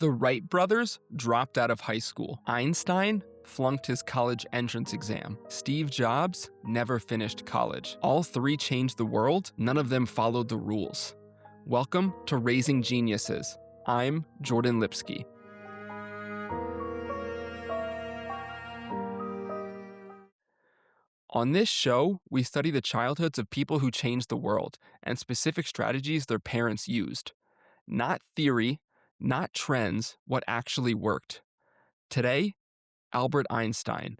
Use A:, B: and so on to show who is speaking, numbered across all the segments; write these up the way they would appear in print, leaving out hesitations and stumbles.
A: The Wright brothers dropped out of high school. Einstein flunked his college entrance exam. Steve Jobs never finished college. All three changed the world. None of them followed the rules. Welcome to Raising Geniuses. I'm Jordan Lipsky. On this show, we study the childhoods of people who changed the world and specific strategies their parents used. Not theory, not trends, what actually worked. Today, Albert Einstein.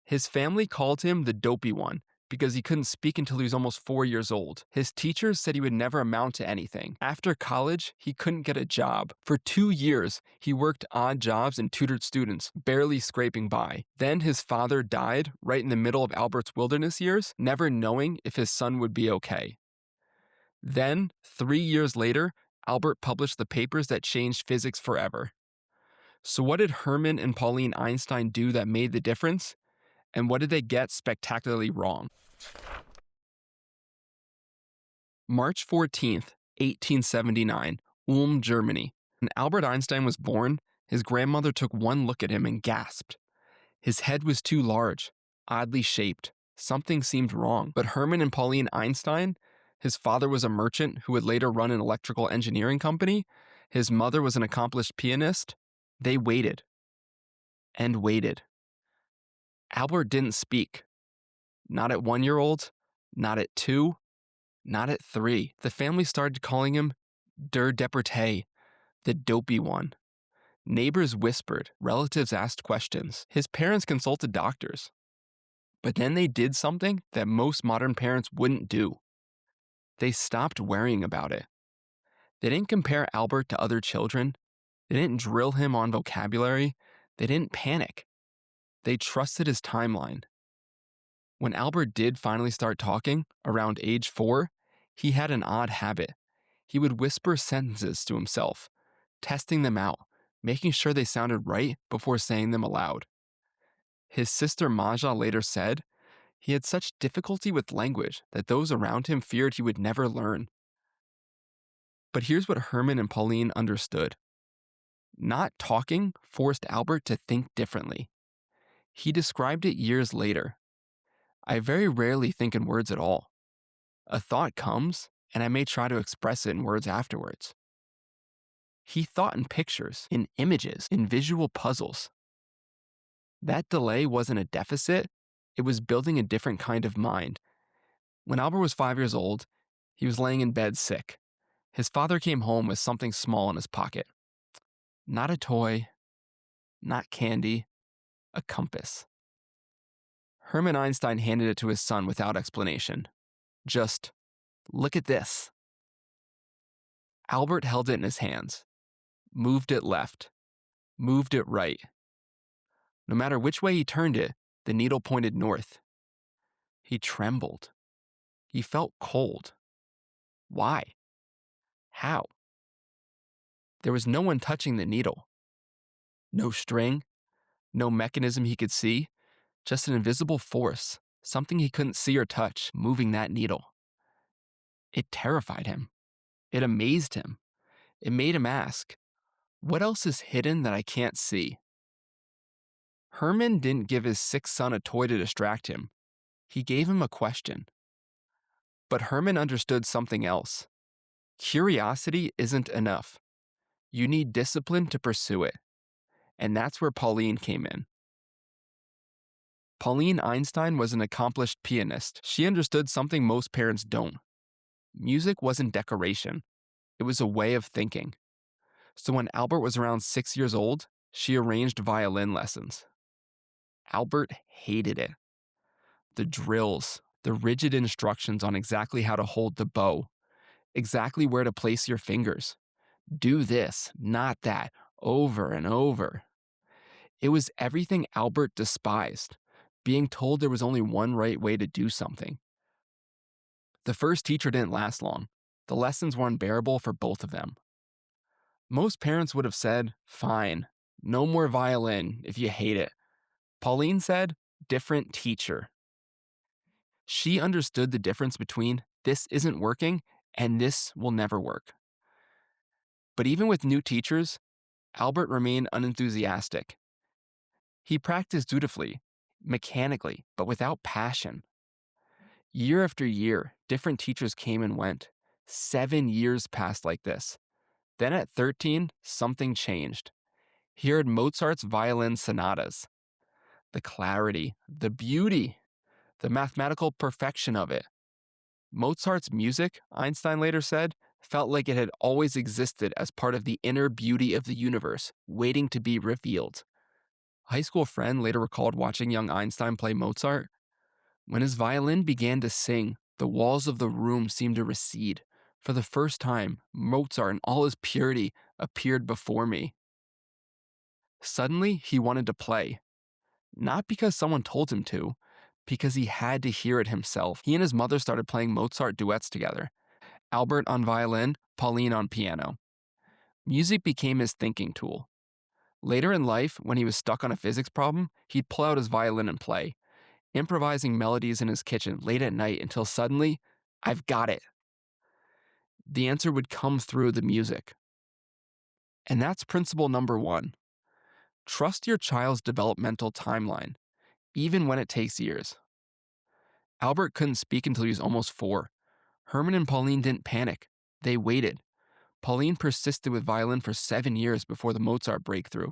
A: His family called him the dopey one because he couldn't speak until he was almost 4 years old. His teachers said he would never amount to anything. After college, he couldn't get a job. For 2 years, he worked odd jobs and tutored students, barely scraping by. Then his father died right in the middle of Albert's wilderness years, never knowing if his son would be okay. Then, 3 years later, Albert published the papers that changed physics forever. So what did Hermann and Pauline Einstein do that made the difference? And what did they get spectacularly wrong? March 14th, 1879, Ulm, Germany. When Albert Einstein was born, his grandmother took one look at him and gasped. His head was too large, oddly shaped. Something seemed wrong. But Hermann and Pauline Einstein, his father was a merchant who would later run an electrical engineering company. His mother was an accomplished pianist. They waited and waited. Albert didn't speak. Not at 1 year old, not at 2, not at 3. The family started calling him Der Deporté, the dopey one. Neighbors whispered, relatives asked questions. His parents consulted doctors. But then they did something that most modern parents wouldn't do. They stopped worrying about it. They didn't compare Albert to other children. They didn't drill him on vocabulary. They didn't panic. They trusted his timeline. When Albert did finally start talking, around age 4, he had an odd habit. He would whisper sentences to himself, testing them out, making sure they sounded right before saying them aloud. His sister Maja later said he had such difficulty with language that those around him feared he would never learn. But here's what Hermann and Pauline understood. Not talking forced Albert to think differently. He described it years later. I very rarely think in words at all. A thought comes, and I may try to express it in words afterwards. He thought in pictures, in images, in visual puzzles. That delay wasn't a deficit, it was building a different kind of mind. When Albert was 5 years old, he was laying in bed sick. His father came home with something small in his pocket. Not a toy, not candy, a compass. Hermann Einstein handed it to his son without explanation. Just, look at this. Albert held it in his hands, moved it left, moved it right. No matter which way he turned it, the needle pointed north. He trembled. He felt cold. Why? How? There was no one touching the needle. No string, no mechanism he could see, just an invisible force, something he couldn't see or touch, moving that needle. It terrified him. It amazed him. It made him ask, what else is hidden that I can't see? Hermann didn't give his sick son a toy to distract him. He gave him a question. But Hermann understood something else. Curiosity isn't enough. You need discipline to pursue it. And that's where Pauline came in. Pauline Einstein was an accomplished pianist. She understood something most parents don't. Music wasn't decoration. It was a way of thinking. So when Albert was around 6 years old, she arranged violin lessons. Albert hated it. The drills, the rigid instructions on exactly how to hold the bow, exactly where to place your fingers. Do this, not that, over and over. It was everything Albert despised, being told there was only one right way to do something. The first teacher didn't last long. The lessons were unbearable for both of them. Most parents would have said, fine, no more violin if you hate it. Pauline said, different teacher. She understood the difference between this isn't working and this will never work. But even with new teachers, Albert remained unenthusiastic. He practiced dutifully, mechanically, but without passion. Year after year, different teachers came and went. 7 years passed like this. Then at 13, something changed. He heard Mozart's violin sonatas. The clarity, the beauty, the mathematical perfection of it. Mozart's music, Einstein later said, felt like it had always existed as part of the inner beauty of the universe, waiting to be revealed. A high school friend later recalled watching young Einstein play Mozart. When his violin began to sing, the walls of the room seemed to recede. For the first time, Mozart in all his purity appeared before me. Suddenly, he wanted to play. Not because someone told him to, because he had to hear it himself. He and his mother started playing Mozart duets together. Albert on violin, Pauline on piano. Music became his thinking tool. Later in life, when he was stuck on a physics problem, he'd pull out his violin and play, improvising melodies in his kitchen late at night until suddenly, I've got it. The answer would come through the music. And that's principle number 1. Trust your child's developmental timeline, even when it takes years. Albert couldn't speak until he was almost 4. Herman and Pauline didn't panic. They waited. Pauline persisted with violin for 7 years before the Mozart breakthrough.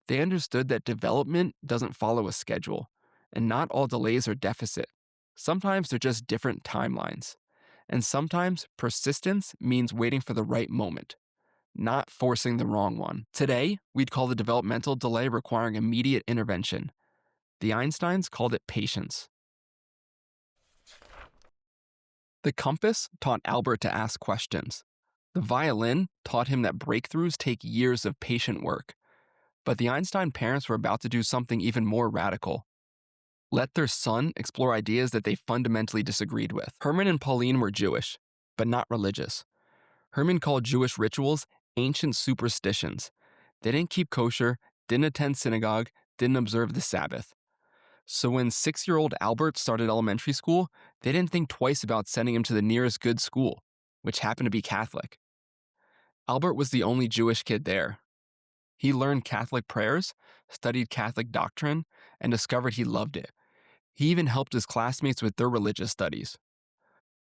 A: They understood that development doesn't follow a schedule, and not all delays are deficit. Sometimes they're just different timelines. And sometimes persistence means waiting for the right moment, not forcing the wrong one. Today, we'd call the developmental delay requiring immediate intervention. The Einsteins called it patience. The compass taught Albert to ask questions. The violin taught him that breakthroughs take years of patient work. But the Einstein parents were about to do something even more radical. Let their son explore ideas that they fundamentally disagreed with. Herman and Pauline were Jewish, but not religious. Herman called Jewish rituals ancient superstitions. They didn't keep kosher, didn't attend synagogue, didn't observe the Sabbath. So when 6-year-old Albert started elementary school, they didn't think twice about sending him to the nearest good school, which happened to be Catholic. Albert was the only Jewish kid there. He learned Catholic prayers, studied Catholic doctrine, and discovered he loved it. He even helped his classmates with their religious studies.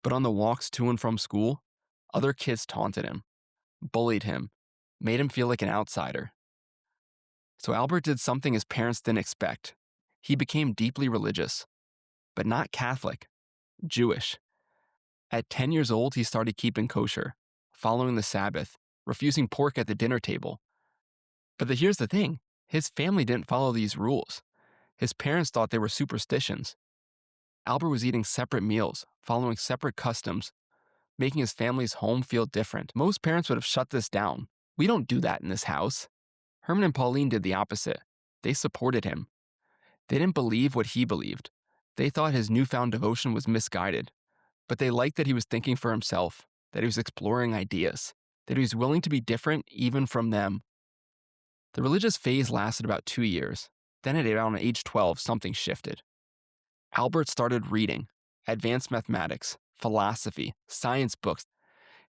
A: But on the walks to and from school, other kids taunted him, bullied him, made him feel like an outsider. So Albert did something his parents didn't expect. He became deeply religious, but not Catholic, Jewish. At 10 years old, he started keeping kosher, following the Sabbath, refusing pork at the dinner table. But here's the thing, his family didn't follow these rules. His parents thought they were superstitions. Albert was eating separate meals, following separate customs, making his family's home feel different. Most parents would have shut this down. We don't do that in this house. Herman and Pauline did the opposite. They supported him. They didn't believe what he believed. They thought his newfound devotion was misguided. But they liked that he was thinking for himself, that he was exploring ideas, that he was willing to be different even from them. The religious phase lasted about 2 years. Then at around age 12, something shifted. Albert started reading advanced mathematics, philosophy, science books.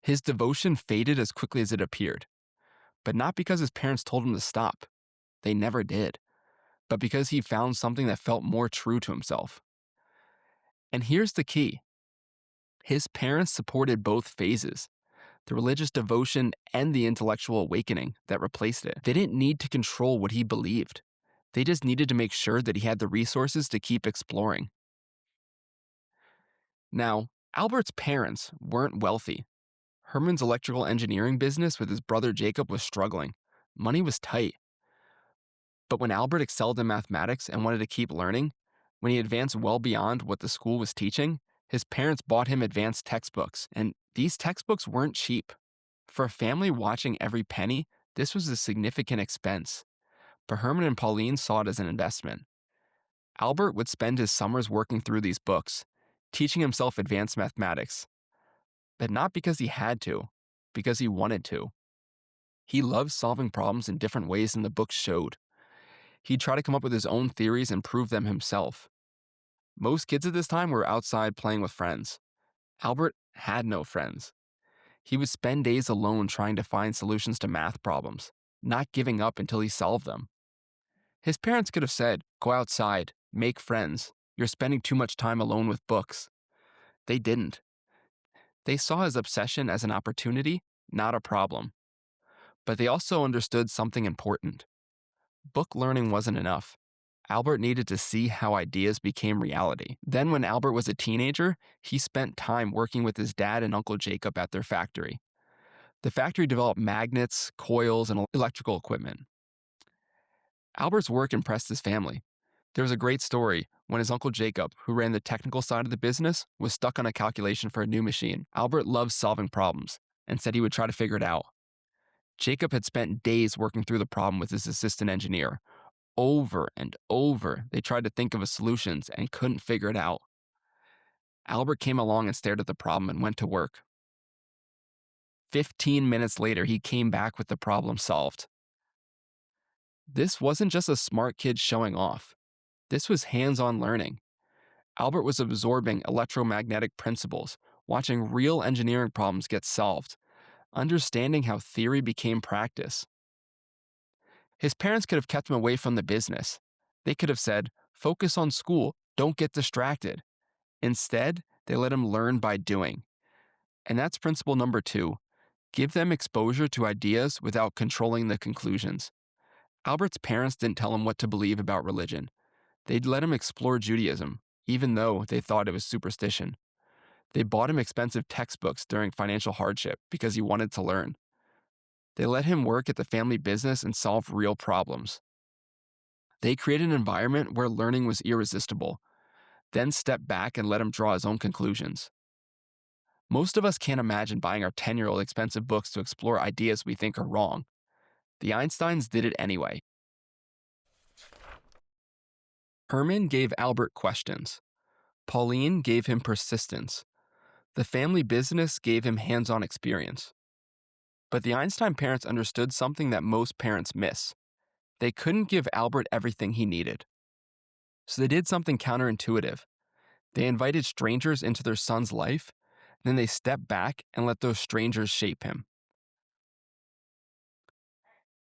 A: His devotion faded as quickly as it appeared. But not because his parents told him to stop. They never did. But because he found something that felt more true to himself. And here's the key. His parents supported both phases, the religious devotion and the intellectual awakening that replaced it. They didn't need to control what he believed. They just needed to make sure that he had the resources to keep exploring. Now, Albert's parents weren't wealthy. Herman's electrical engineering business with his brother Jacob was struggling. Money was tight. But when Albert excelled in mathematics and wanted to keep learning, when he advanced well beyond what the school was teaching, his parents bought him advanced textbooks, and these textbooks weren't cheap. For a family watching every penny, this was a significant expense. But Herman and Pauline saw it as an investment. Albert would spend his summers working through these books, teaching himself advanced mathematics. But not because he had to, because he wanted to. He loved solving problems in different ways than the books showed. He'd try to come up with his own theories and prove them himself. Most kids at this time were outside playing with friends. Albert had no friends. He would spend days alone trying to find solutions to math problems. not giving up until he solved them. His parents could have said, "Go outside, make friends. You're spending too much time alone with books." They didn't. They saw his obsession as an opportunity, not a problem. But they also understood something important. Book learning wasn't enough. Albert needed to see how ideas became reality. Then, when Albert was a teenager, he spent time working with his dad and Uncle Jacob at their factory. The factory developed magnets, coils, and electrical equipment. Albert's work impressed his family. There was a great story when his Uncle Jacob, who ran the technical side of the business, was stuck on a calculation for a new machine. Albert loved solving problems and said he would try to figure it out. Jacob had spent days working through the problem with his assistant engineer. Over and over, they tried to think of a solutions and couldn't figure it out. Albert came along and stared at the problem and went to work. 15 minutes later, he came back with the problem solved. This wasn't just a smart kid showing off. This was hands-on learning. Albert was absorbing electromagnetic principles, watching real engineering problems get solved, understanding how theory became practice. His parents could have kept him away from the business. They could have said, "Focus on school, don't get distracted." Instead, they let him learn by doing. And that's principle number 2. Give them exposure to ideas without controlling the conclusions. Albert's parents didn't tell him what to believe about religion. They'd let him explore Judaism, even though they thought it was superstition. They bought him expensive textbooks during financial hardship because he wanted to learn. They let him work at the family business and solve real problems. They created an environment where learning was irresistible, then stepped back and let him draw his own conclusions. Most of us can't imagine buying our 10-year-old expensive books to explore ideas we think are wrong. The Einsteins did it anyway. Herman gave Albert questions. Pauline gave him persistence. The family business gave him hands-on experience. But the Einstein parents understood something that most parents miss. They couldn't give Albert everything he needed. So they did something counterintuitive. They invited strangers into their son's life, then they stepped back and let those strangers shape him.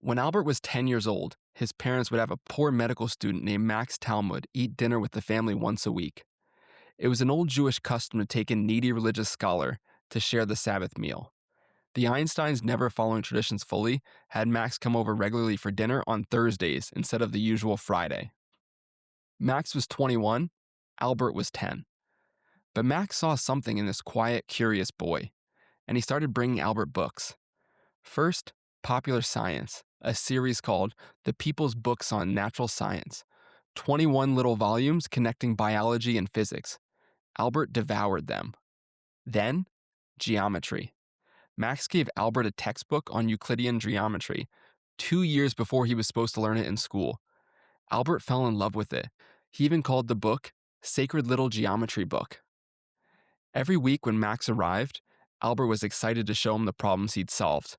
A: When Albert was 10 years old, his parents would have a poor medical student named Max Talmud eat dinner with the family once a week. It was an old Jewish custom to take a needy religious scholar to share the Sabbath meal. The Einsteins, never following traditions fully, had Max come over regularly for dinner on Thursdays instead of the usual Friday. Max was 21, Albert was 10. But Max saw something in this quiet, curious boy, and he started bringing Albert books. First, Popular Science, a series called The People's Books on Natural Science, 21 little volumes connecting biology and physics. Albert devoured them. Then, geometry. Max gave Albert a textbook on Euclidean geometry 2 years before he was supposed to learn it in school. Albert fell in love with it. He even called the book Sacred Little Geometry Book. Every week when Max arrived, Albert was excited to show him the problems he'd solved.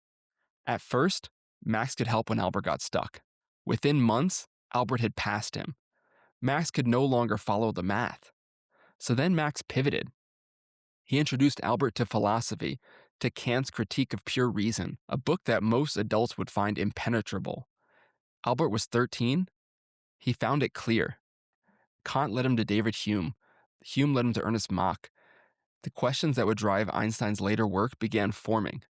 A: At first, Max could help when Albert got stuck. Within months, Albert had passed him. Max could no longer follow the math. So then Max pivoted. He introduced Albert to philosophy, to Kant's Critique of Pure Reason, a book that most adults would find impenetrable. Albert was 13. He found it clear. Kant led him to David Hume. Hume led him to Ernest Mach. The questions that would drive Einstein's later work began forming.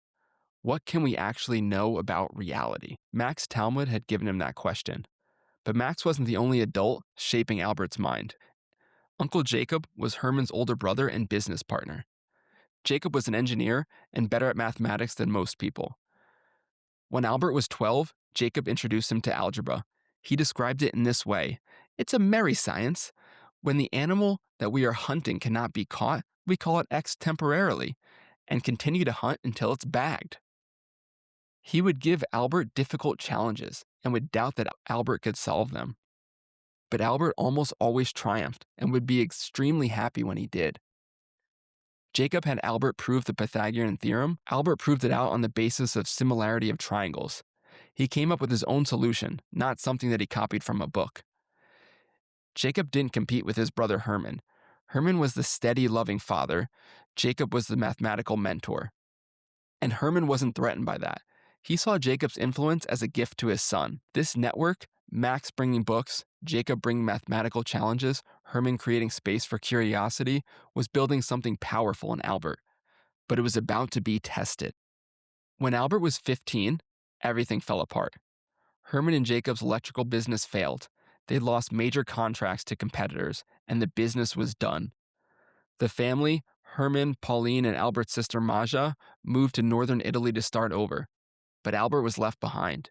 A: What can we actually know about reality? Max Talmud had given him that question. But Max wasn't the only adult shaping Albert's mind. Uncle Jacob was Herman's older brother and business partner. Jacob was an engineer and better at mathematics than most people. When Albert was 12, Jacob introduced him to algebra. He described it in this way: "It's a merry science. When the animal that we are hunting cannot be caught, we call it X temporarily and continue to hunt until it's bagged." He would give Albert difficult challenges and would doubt that Albert could solve them. But Albert almost always triumphed and would be extremely happy when he did. Jacob had Albert prove the Pythagorean theorem. Albert proved it out on the basis of similarity of triangles. He came up with his own solution, not something that he copied from a book. Jacob didn't compete with his brother Herman. Herman was the steady, loving father. Jacob was the mathematical mentor. And Herman wasn't threatened by that. He saw Jacob's influence as a gift to his son. This network, Max bringing books, Jacob bringing mathematical challenges, Hermann creating space for curiosity, was building something powerful in Albert. But it was about to be tested. When Albert was 15, everything fell apart. Hermann and Jacob's electrical business failed. They lost major contracts to competitors, and the business was done. The family, Hermann, Pauline, and Albert's sister Maja, moved to northern Italy to start over. But Albert was left behind.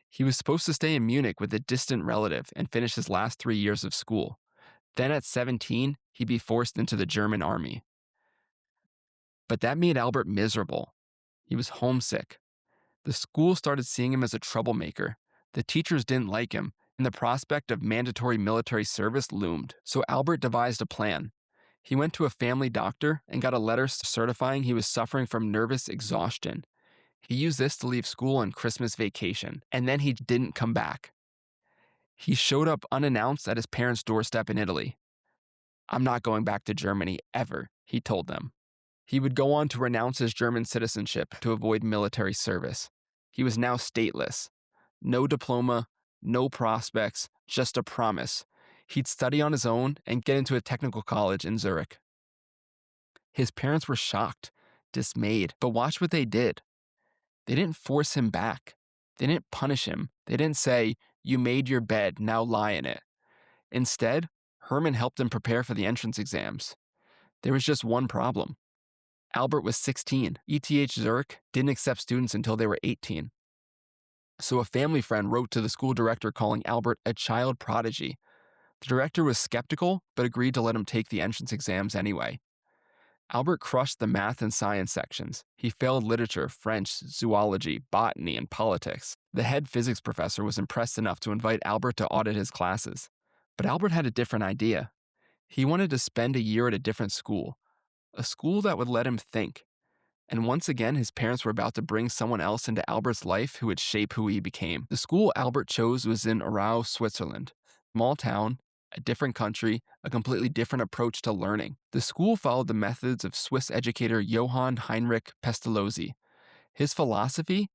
A: He was supposed to stay in Munich with a distant relative and finish his last 3 years of school. Then at 17, he'd be forced into the German army. But that made Albert miserable. He was homesick. The school started seeing him as a troublemaker. The teachers didn't like him, and the prospect of mandatory military service loomed. So Albert devised a plan. He went to a family doctor and got a letter certifying he was suffering from nervous exhaustion. He used this to leave school on Christmas vacation, and then he didn't come back. He showed up unannounced at his parents' doorstep in Italy. "I'm not going back to Germany ever," he told them. He would go on to renounce his German citizenship to avoid military service. He was now stateless. No diploma, no prospects, just a promise. He'd study on his own and get into a technical college in Zurich. His parents were shocked, dismayed, but watch what they did. They didn't force him back. They didn't punish him. They didn't say, "You made your bed, now lie in it." Instead, Hermann helped him prepare for the entrance exams. There was just one problem. Albert was 16. ETH Zurich didn't accept students until they were 18. So a family friend wrote to the school director calling Albert a child prodigy. The director was skeptical, but agreed to let him take the entrance exams anyway. Albert crushed the math and science sections. He failed literature, French, zoology, botany, and politics. The head physics professor was impressed enough to invite Albert to audit his classes. But Albert had a different idea. He wanted to spend a year at a different school, a school that would let him think. And once again, his parents were about to bring someone else into Albert's life who would shape who he became. The school Albert chose was in Aarau, Switzerland. Small town, a different country, a completely different approach to learning. The school followed the methods of Swiss educator Johann Heinrich Pestalozzi. His philosophy?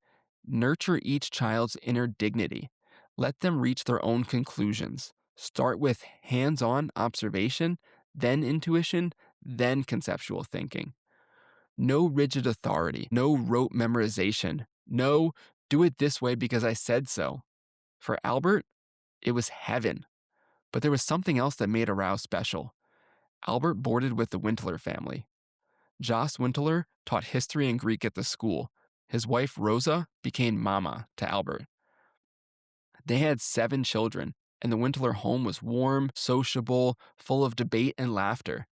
A: Nurture each child's inner dignity. Let them reach their own conclusions. Start with hands-on observation, then intuition, then conceptual thinking. No rigid authority, no rote memorization, no do it this way because I said so. For Albert, it was heaven. But there was something else that made Aarau special. Albert boarded with the Windler family. Jos Windler taught history and Greek at the school. His wife, Rosa, became Mama to Albert. They had 7 children, and the Windler home was warm, sociable, full of debate and laughter.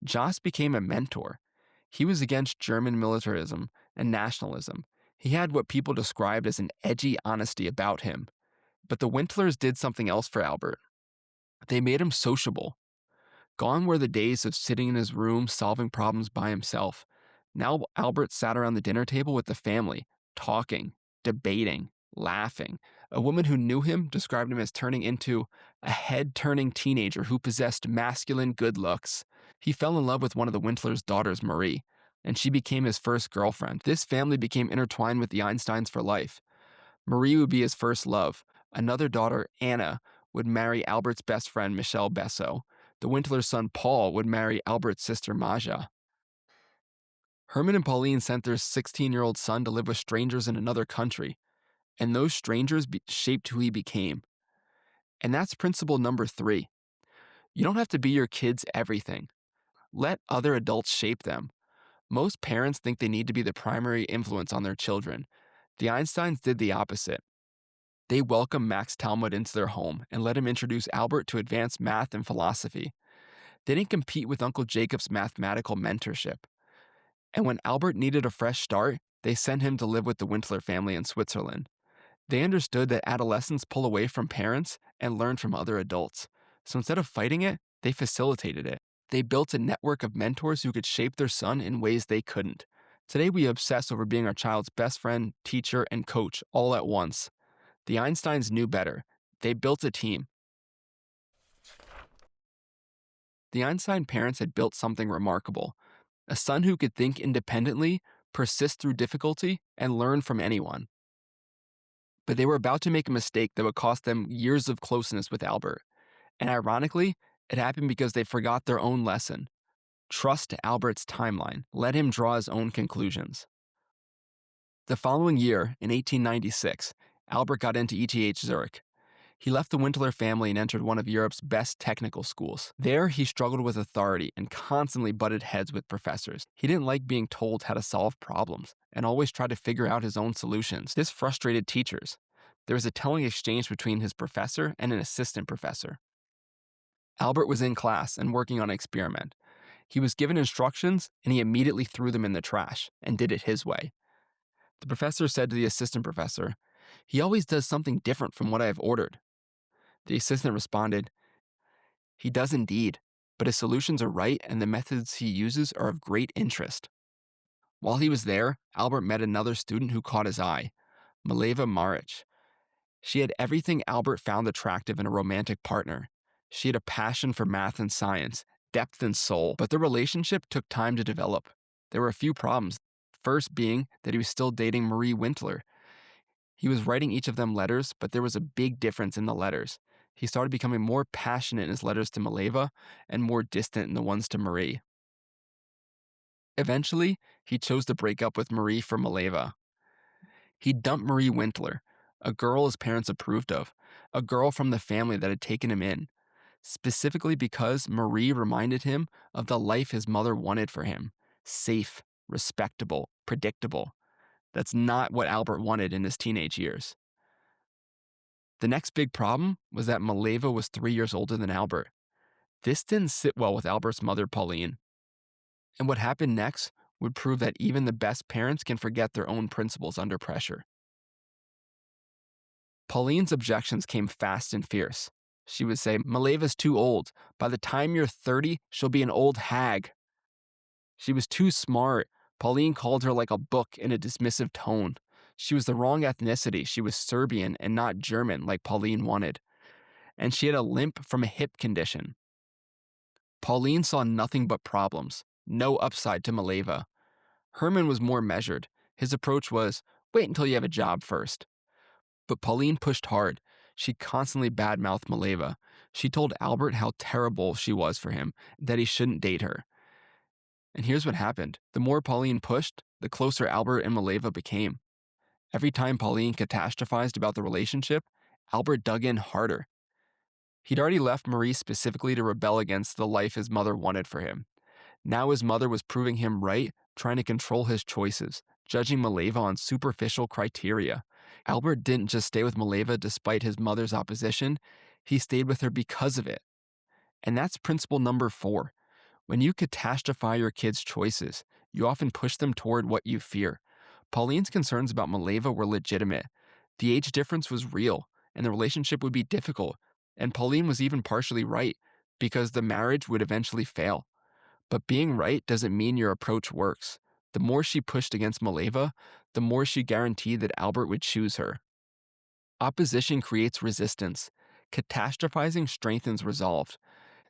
A: Jos became a mentor. He was against German militarism and nationalism. He had what people described as an edgy honesty about him. But the Windlers did something else for Albert. They made him sociable. Gone were the days of sitting in his room solving problems by himself. Now Albert sat around the dinner table with the family, talking, debating, laughing. A woman who knew him described him as turning into a head-turning teenager who possessed masculine good looks. He fell in love with one of the Windler's daughters, Marie, and she became his first girlfriend. This family became intertwined with the Einsteins for life. Marie would be his first love. Another daughter, Anna, would marry Albert's best friend, Michel Besso. The Windler's son, Paul, would marry Albert's sister, Maja. Hermann and Pauline sent their 16-year-old son to live with strangers in another country, and those strangers shaped who he became. And that's principle number 3. You don't have to be your kids' everything. Let other adults shape them. Most parents think they need to be the primary influence on their children. The Einsteins did the opposite. They welcomed Max Talmud into their home and let him introduce Albert to advanced math and philosophy. They didn't compete with Uncle Jacob's mathematical mentorship. And when Albert needed a fresh start, they sent him to live with the Windler family in Switzerland. They understood that adolescents pull away from parents and learn from other adults. So instead of fighting it, they facilitated it. They built a network of mentors who could shape their son in ways they couldn't. Today we obsess over being our child's best friend, teacher, and coach all at once. The Einsteins knew better. They built a team. The Einstein parents had built something remarkable. A son who could think independently, persist through difficulty, and learn from anyone. But they were about to make a mistake that would cost them years of closeness with Albert. And ironically, it happened because they forgot their own lesson. Trust Albert's timeline. Let him draw his own conclusions. The following year, in 1896, Albert got into ETH Zurich. He left the Windler family and entered one of Europe's best technical schools. There, he struggled with authority and constantly butted heads with professors. He didn't like being told how to solve problems and always tried to figure out his own solutions. This frustrated teachers. There was a telling exchange between his professor and an assistant professor. Albert was in class and working on an experiment. He was given instructions and he immediately threw them in the trash and did it his way. The professor said to the assistant professor, "He always does something different from what I have ordered." The assistant responded, "He does indeed, but his solutions are right and the methods he uses are of great interest." While he was there, Albert met another student who caught his eye, Mileva Maric. She had everything Albert found attractive in a romantic partner. She had a passion for math and science, depth and soul, but their relationship took time to develop. There were a few problems, first being that he was still dating Marie Windler. He was writing each of them letters, but there was a big difference in the letters. He started becoming more passionate in his letters to Mileva and more distant in the ones to Marie. Eventually, he chose to break up with Marie for Mileva. He dumped Marie Windler, a girl his parents approved of, a girl from the family that had taken him in, specifically because Marie reminded him of the life his mother wanted for him: safe, respectable, predictable. That's not what Albert wanted in his teenage years. The next big problem was that Mileva was 3 years older than Albert. This didn't sit well with Albert's mother, Pauline. And what happened next would prove that even the best parents can forget their own principles under pressure. Pauline's objections came fast and fierce. She would say, "Mileva's too old. By the time you're 30, she'll be an old hag." She was too smart. Pauline called her like a book in a dismissive tone. She was the wrong ethnicity. She was Serbian and not German like Pauline wanted. And she had a limp from a hip condition. Pauline saw nothing but problems, no upside to Mileva. Herman was more measured. His approach was, wait until you have a job first. But Pauline pushed hard. She constantly badmouthed Mileva. She told Albert how terrible she was for him, that he shouldn't date her. And here's what happened. The more Pauline pushed, the closer Albert and Mileva became. Every time Pauline catastrophized about the relationship, Albert dug in harder. He'd already left Marie specifically to rebel against the life his mother wanted for him. Now his mother was proving him right, trying to control his choices, judging Mileva on superficial criteria. Albert didn't just stay with Mileva despite his mother's opposition, he stayed with her because of it. And that's principle number 4. When you catastrophize your kids' choices, you often push them toward what you fear. Pauline's concerns about Mileva were legitimate. The age difference was real, and the relationship would be difficult. And Pauline was even partially right, because the marriage would eventually fail. But being right doesn't mean your approach works. The more she pushed against Mileva, the more she guaranteed that Albert would choose her. Opposition creates resistance. Catastrophizing strengthens resolve.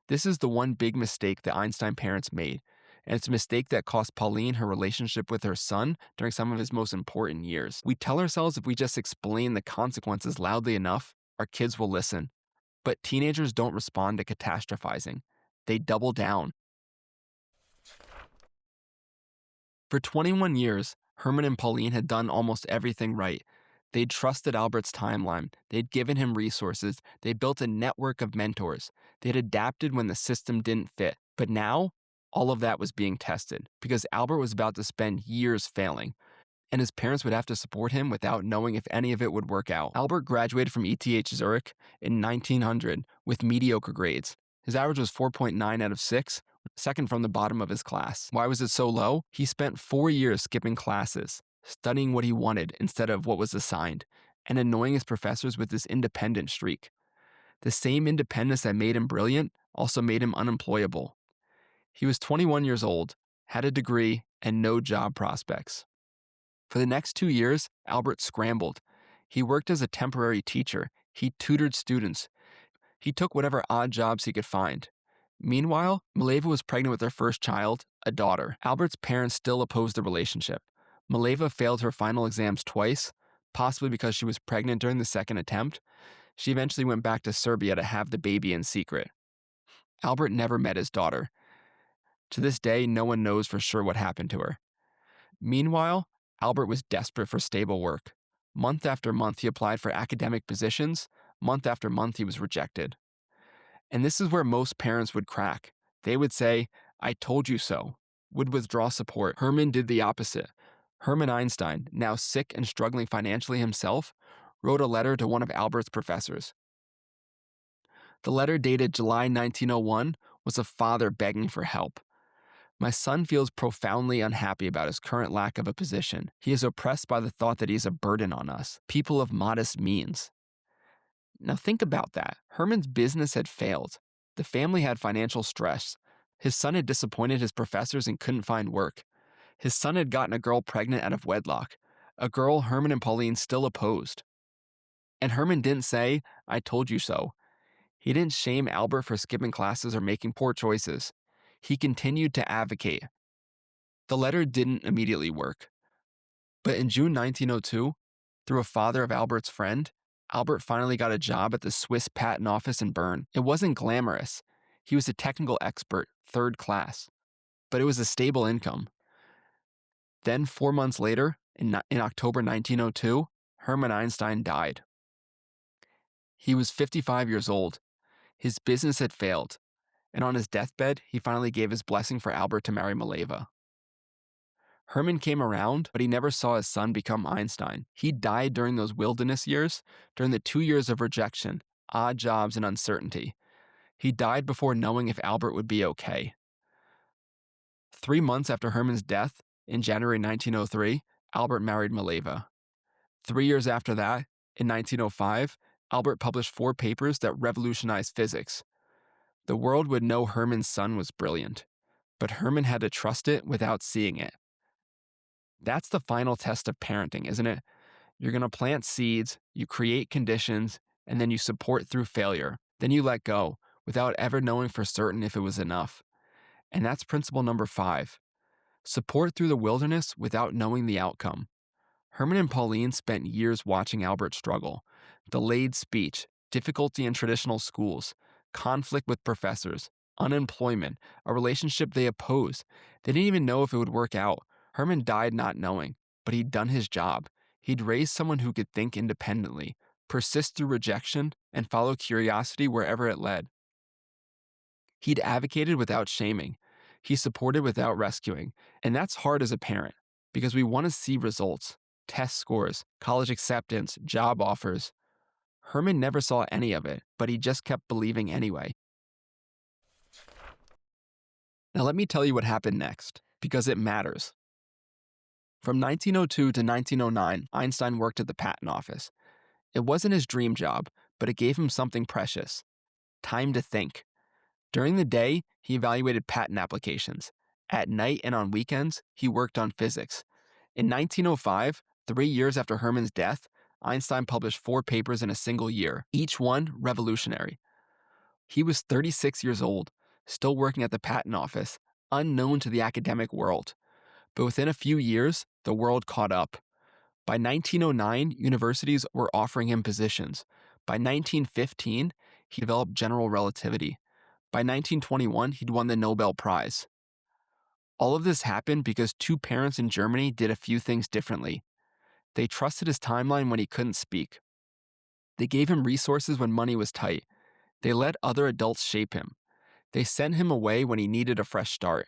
A: This is the one big mistake the Einstein parents made, and it's a mistake that cost Pauline her relationship with her son during some of his most important years. We tell ourselves if we just explain the consequences loudly enough, our kids will listen. But teenagers don't respond to catastrophizing. They double down. For 21 years, Herman and Pauline had done almost everything right. They'd trusted Albert's timeline. They'd given him resources. They built a network of mentors. They'd adapted when the system didn't fit. But now, all of that was being tested because Albert was about to spend years failing, and his parents would have to support him without knowing if any of it would work out. Albert graduated from ETH Zurich in 1900 with mediocre grades. His average was 4.9 out of 6, second from the bottom of his class. Why was it so low? He spent 4 years skipping classes, studying what he wanted instead of what was assigned, and annoying his professors with this independent streak. The same independence that made him brilliant also made him unemployable. He was 21 years old, had a degree, and no job prospects. For the next 2 years, Albert scrambled. He worked as a temporary teacher. He tutored students. He took whatever odd jobs he could find. Meanwhile, Mileva was pregnant with their first child, a daughter. Albert's parents still opposed the relationship, Mileva failed her final exams twice, possibly because she was pregnant during the second attempt. She eventually went back to Serbia to have the baby in secret. Albert never met his daughter. To this day, no one knows for sure what happened to her. Meanwhile, Albert was desperate for stable work. Month after month, he applied for academic positions. Month after month, he was rejected. And this is where most parents would crack. They would say, "I told you so," would withdraw support. Hermann did the opposite. Hermann Einstein, now sick and struggling financially himself, wrote a letter to one of Albert's professors. The letter, dated July 1901, was a father begging for help. "My son feels profoundly unhappy about his current lack of a position. He is oppressed by the thought that he is a burden on us, people of modest means." Now think about that. Hermann's business had failed. The family had financial stress. His son had disappointed his professors and couldn't find work. His son had gotten a girl pregnant out of wedlock, a girl Hermann and Pauline still opposed. And Hermann didn't say, "I told you so." He didn't shame Albert for skipping classes or making poor choices. He continued to advocate. The letter didn't immediately work. But in June 1902, through a father of Albert's friend, Albert finally got a job at the Swiss Patent Office in Bern. It wasn't glamorous. He was a technical expert, third class. But it was a stable income. Then, 4 months later, in October 1902, Hermann Einstein died. He was 55 years old. His business had failed, and on his deathbed, he finally gave his blessing for Albert to marry Mileva. Hermann came around, but he never saw his son become Einstein. He died during those wilderness years, during the 2 years of rejection, odd jobs, and uncertainty. He died before knowing if Albert would be okay. 3 months after Hermann's death, in January 1903, Albert married Mileva. 3 years after that, in 1905, Albert published 4 papers that revolutionized physics. The world would know Hermann's son was brilliant, but Hermann had to trust it without seeing it. That's the final test of parenting, isn't it? You're going to plant seeds, you create conditions, and then you support through failure. Then you let go without ever knowing for certain if it was enough. And that's principle number 5. Support through the wilderness without knowing the outcome. Hermann and Pauline spent years watching Albert struggle. Delayed speech, difficulty in traditional schools, conflict with professors, unemployment, a relationship they opposed. They didn't even know if it would work out. Hermann died not knowing, but he'd done his job. He'd raised someone who could think independently, persist through rejection, and follow curiosity wherever it led. He'd advocated without shaming. He supported without rescuing. And that's hard as a parent, because we want to see results, test scores, college acceptance, job offers. Hermann never saw any of it, but he just kept believing anyway. Now let me tell you what happened next, because it matters. From 1902 to 1909, Einstein worked at the patent office. It wasn't his dream job, but it gave him something precious: time to think. During the day, he evaluated patent applications. At night and on weekends, he worked on physics. In 1905, 3 years after Hermann's death, Einstein published 4 papers in a single year, each one revolutionary. He was 36 years old, still working at the patent office, unknown to the academic world. But within a few years, the world caught up. By 1909, universities were offering him positions. By 1915, he developed general relativity. By 1921, he'd won the Nobel Prize. All of this happened because 2 parents in Germany did a few things differently. They trusted his timeline when he couldn't speak. They gave him resources when money was tight. They let other adults shape him. They sent him away when he needed a fresh start.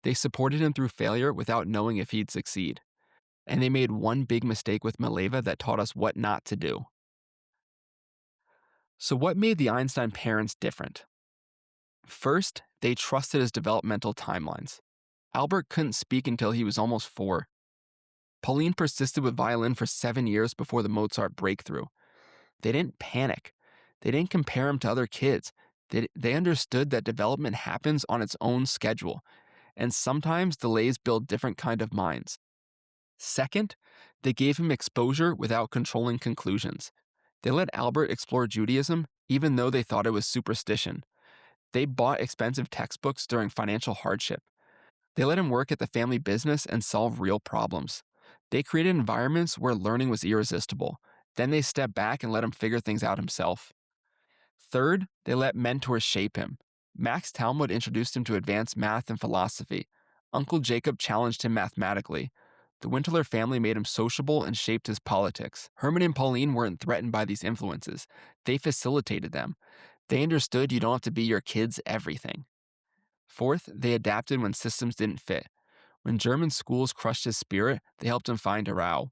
A: They supported him through failure without knowing if he'd succeed. And they made one big mistake with Mileva that taught us what not to do. So what made the Einstein parents different? First, they trusted his developmental timelines. Albert couldn't speak until he was almost 4. Pauline persisted with violin for 7 years before the Mozart breakthrough. They didn't panic. They didn't compare him to other kids. They understood that development happens on its own schedule, and sometimes delays build different kind of minds. Second, they gave him exposure without controlling conclusions. They let Albert explore Judaism even though they thought it was superstition. They bought expensive textbooks during financial hardship. They let him work at the family business and solve real problems. They created environments where learning was irresistible. Then they stepped back and let him figure things out himself. Third, they let mentors shape him. Max Talmud introduced him to advanced math and philosophy. Uncle Jacob challenged him mathematically. The Winteler family made him sociable and shaped his politics. Herman and Pauline weren't threatened by these influences. They facilitated them. They understood you don't have to be your kid's everything. Fourth, they adapted when systems didn't fit. When German schools crushed his spirit, they helped him find a row.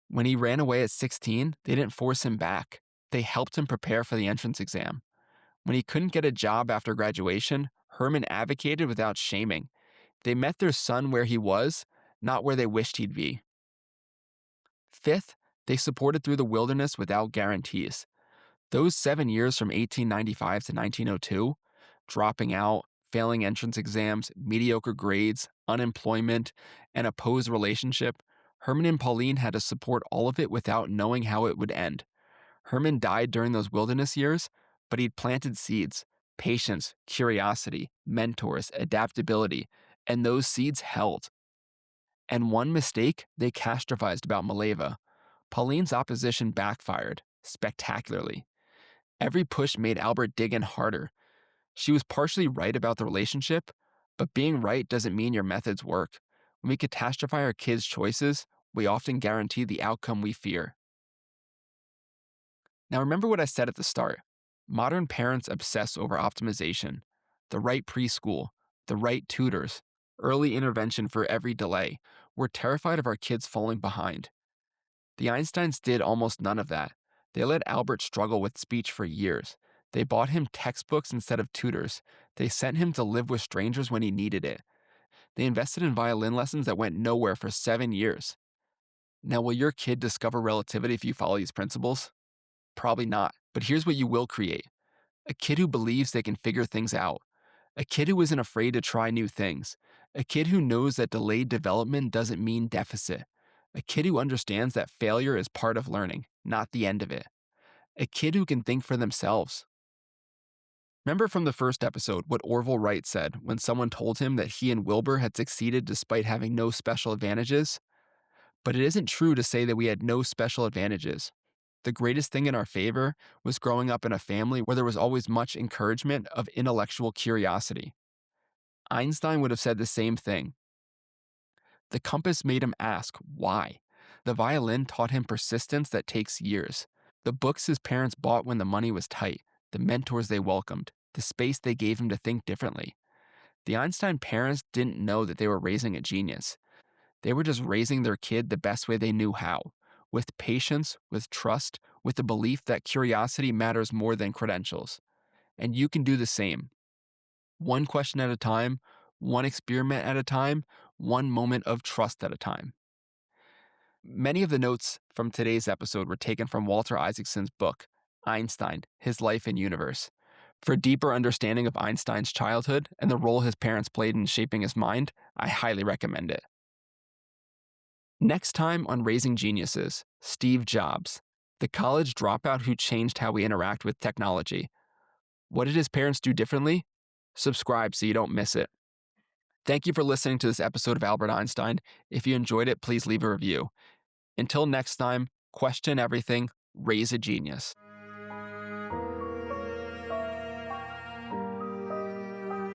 A: When he ran away at 16, they didn't force him back. They helped him prepare for the entrance exam. When he couldn't get a job after graduation, Herman advocated without shaming. They met their son where he was, not where they wished he'd be. Fifth, they supported through the wilderness without guarantees. Those 7 years from 1895 to 1902, dropping out, failing entrance exams, mediocre grades, unemployment, an opposed relationship, Herman and Pauline had to support all of it without knowing how it would end. Herman died during those wilderness years, but he'd planted seeds, patience, curiosity, mentors, adaptability, and those seeds held. And one mistake they catastrophized about Maleva. Pauline's opposition backfired spectacularly. Every push made Albert dig in harder. She was partially right about the relationship, but being right doesn't mean your methods work. When we catastrophize our kids' choices, we often guarantee the outcome we fear. Now remember what I said at the start. Modern parents obsess over optimization, the right preschool, the right tutors, early intervention for every delay. We're terrified of our kids falling behind. The Einsteins did almost none of that. They let Albert struggle with speech for years. They bought him textbooks instead of tutors. They sent him to live with strangers when he needed it. They invested in violin lessons that went nowhere for 7 years. Now, will your kid discover relativity if you follow these principles? Probably not. But here's what you will create. A kid who believes they can figure things out. A kid who isn't afraid to try new things. A kid who knows that delayed development doesn't mean deficit. A kid who understands that failure is part of learning, not the end of it. A kid who can think for themselves. Remember from the first episode what Orville Wright said when someone told him that he and Wilbur had succeeded despite having no special advantages? But it isn't true to say that we had no special advantages. The greatest thing in our favor was growing up in a family where there was always much encouragement of intellectual curiosity. Einstein would have said the same thing. The compass made him ask why. The violin taught him persistence that takes years. The books his parents bought when the money was tight, the mentors they welcomed, the space they gave him to think differently. The Einstein parents didn't know that they were raising a genius. They were just raising their kid the best way they knew how, with patience, with trust, with the belief that curiosity matters more than credentials. And you can do the same. One question at a time, one experiment at a time, one moment of trust at a time. Many of the notes from today's episode were taken from Walter Isaacson's book, Einstein, His Life and Universe. For a deeper understanding of Einstein's childhood and the role his parents played in shaping his mind, I highly recommend it. Next time on Raising Geniuses, Steve Jobs, the college dropout who changed how we interact with technology. What did his parents do differently? Subscribe so you don't miss it. Thank you for listening to this episode of Albert Einstein. If you enjoyed it, please leave a review. Until next time, question everything, raise a genius.